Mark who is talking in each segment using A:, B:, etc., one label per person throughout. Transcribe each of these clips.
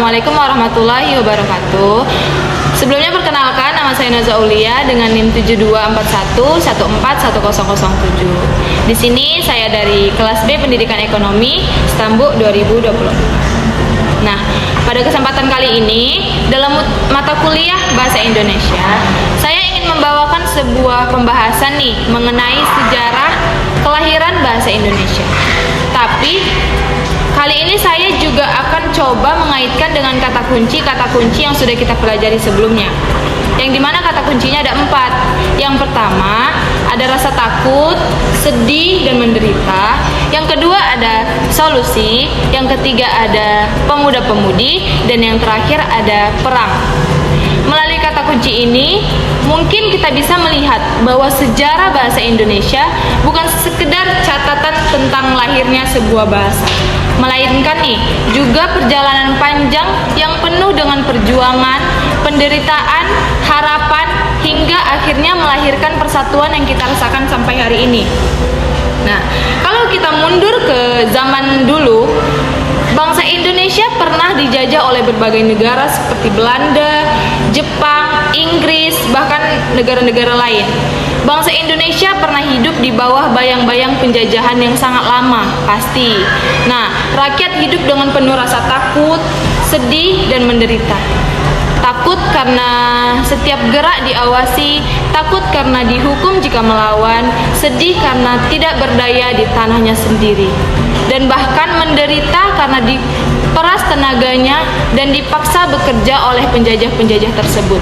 A: Assalamualaikum warahmatullahi wabarakatuh. Sebelumnya perkenalkan, nama saya Naza Aulia dengan NIM 7241141007. Di sini saya dari kelas B Pendidikan Ekonomi Stambuk 2020. Nah, pada kesempatan kali ini dalam mata kuliah Bahasa Indonesia, saya ingin membawakan sebuah pembahasan nih mengenai sejarah kelahiran bahasa Indonesia. Tapi kali ini saya juga akan coba mengaitkan dengan kata kunci yang sudah kita pelajari sebelumnya. Yang dimana kata kuncinya ada 4. Yang pertama ada rasa takut, sedih, dan menderita. Yang kedua ada solusi. Yang ketiga ada pemuda-pemudi. Dan yang terakhir ada perang. Melalui kata kunci ini, mungkin kita bisa melihat bahwa sejarah bahasa Indonesia bukan sekedar catatan tentang lahirnya sebuah bahasa, melainkan nih juga perjalanan panjang yang penuh dengan perjuangan, penderitaan, harapan, hingga akhirnya melahirkan persatuan yang kita rasakan sampai hari ini. Nah, kalau kita mundur ke zaman dulu, bangsa Indonesia pernah dijajah oleh berbagai negara seperti Belanda, Jepang, Inggris, bahkan negara-negara lain. Bangsa Indonesia pernah hidup di bawah bayang-bayang penjajahan yang sangat lama, pasti. Nah, rakyat hidup dengan penuh rasa takut, sedih, dan menderita. Takut karena setiap gerak diawasi, takut karena dihukum jika melawan, sedih karena tidak berdaya di tanahnya sendiri, dan bahkan menderita karena diperas tenaganya dan dipaksa bekerja oleh penjajah-penjajah tersebut.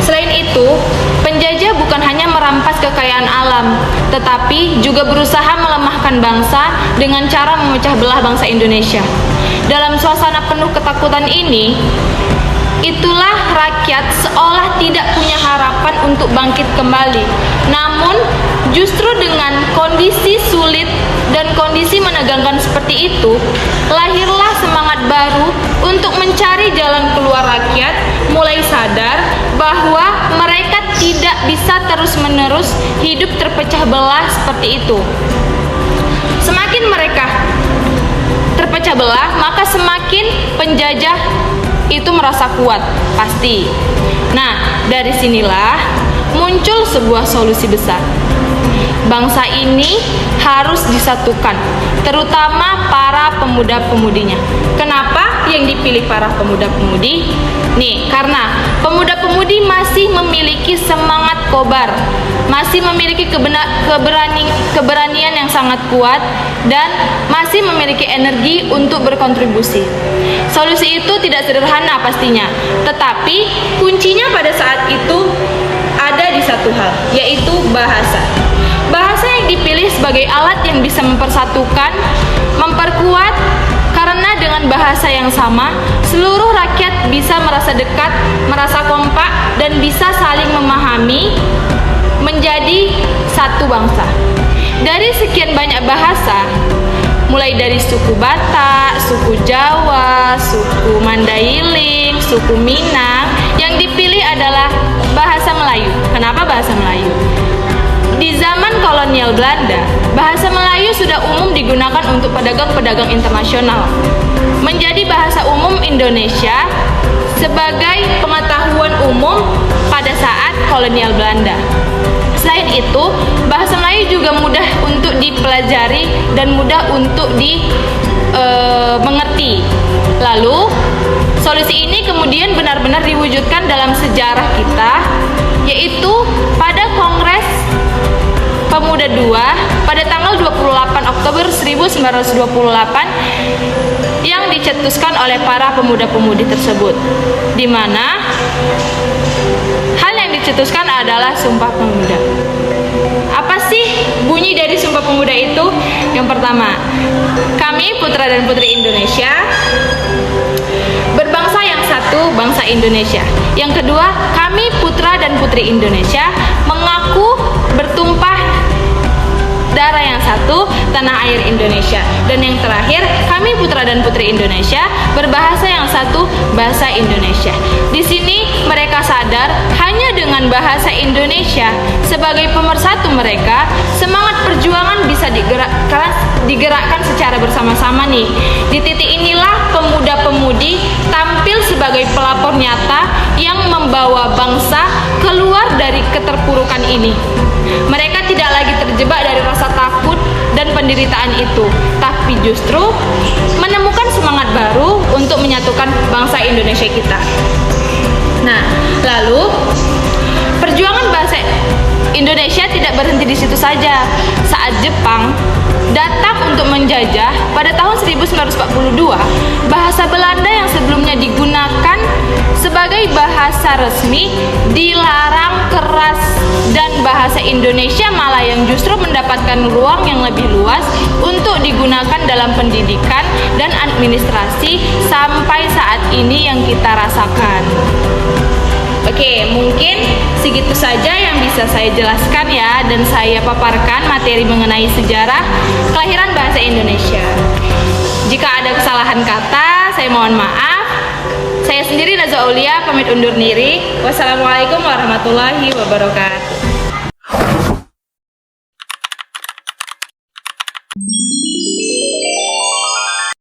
A: Selain itu, penjajah bukan hanya merampas kekayaan alam, tetapi juga berusaha melemahkan bangsa dengan cara memecah belah bangsa Indonesia. Dalam suasana penuh ketakutan ini, itulah rakyat seolah tidak punya harapan untuk bangkit kembali. Namun, justru dengan kondisi sulit dan kondisi menegangkan seperti itu, lahirlah semangat baru untuk mencari jalan keluar. Rakyat mulai sadar bahwa mereka tidak bisa terus-menerus hidup terpecah belah seperti itu. Semakin mereka terpecah belah, maka semakin penjajah itu merasa kuat, pasti. Nah, dari sinilah muncul sebuah solusi besar. Bangsa ini harus disatukan, terutama para pemuda-pemudinya. Kenapa yang dipilih para pemuda-pemudi? Nih, karena pemuda-pemudi masih memiliki semangat kobar, masih memiliki keberanian yang sangat kuat, dan masih memiliki energi untuk berkontribusi. Solusi itu tidak sederhana pastinya, tetapi kuncinya pada saat itu ada di satu hal, yaitu bahasa. Bahasa yang dipilih sebagai alat yang bisa mempersatukan, memperkuat, karena dengan bahasa yang sama, seluruh rakyat bisa merasa dekat, merasa kompak, dan bisa saling memahami, menjadi satu bangsa. Dari sekian banyak bahasa, mulai dari suku Batak, suku Jawa, suku Mandailing, suku Minang, yang dipilih adalah bahasa Melayu. Kenapa bahasa Melayu? Di zaman kolonial Belanda, bahasa Melayu sudah umum digunakan untuk pedagang-pedagang internasional, menjadi bahasa umum Indonesia sebagai pengetahuan umum pada saat kolonial Belanda. Selain itu, bahasa Melayu juga mudah untuk dipelajari dan mudah untuk dimengerti. Lalu, solusi ini kemudian benar-benar diwujudkan dalam sejarah kita, yaitu pada Kongres Pemuda II pada tanggal 28 Oktober 1928 yang dicetuskan oleh para pemuda-pemudi tersebut, di mana hal yang dicetuskan adalah Sumpah Pemuda. Apa sih bunyi dari Sumpah Pemuda itu? Yang pertama, kami putra dan putri Indonesia berbangsa yang satu, bangsa Indonesia. Yang kedua, kami putra dan putri Indonesia mengaku bertumpah darah yang satu, tanah air Indonesia. Dan yang terakhir, kami putra dan putri Indonesia berbahasa yang satu, bahasa Indonesia. Di sini mereka sadar hanya dengan bahasa Indonesia sebagai pemersatu mereka, semangat perjuangan bisa digerakkan secara bersama-sama nih. Di titik inilah pemuda-pemudi tampil sebagai pelapor nyata yang membawa bangsa keluar dari keterpurukan ini. Mereka tidak lagi terjebak dari rasa takut dan penderitaan itu, tapi justru menemukan semangat baru untuk menyatukan bangsa Indonesia kita. Nah, lalu perjuangan bangsa Indonesia tidak berhenti di situ saja. Saat Jepang datang untuk menjajah pada tahun 1942, bahasa Belanda yang sebelumnya digunakan sebagai bahasa resmi dilarang keras, dan bahasa Indonesia malah yang justru mendapatkan ruang yang lebih luas untuk digunakan dalam pendidikan dan administrasi sampai saat ini yang kita rasakan. Oke, mungkin segitu saja yang bisa saya jelaskan ya, dan saya paparkan materi mengenai sejarah kelahiran bahasa Indonesia. Jika ada kesalahan kata, saya mohon maaf. Saya sendiri Naza Aulia pamit undur diri. Wassalamualaikum warahmatullahi wabarakatuh.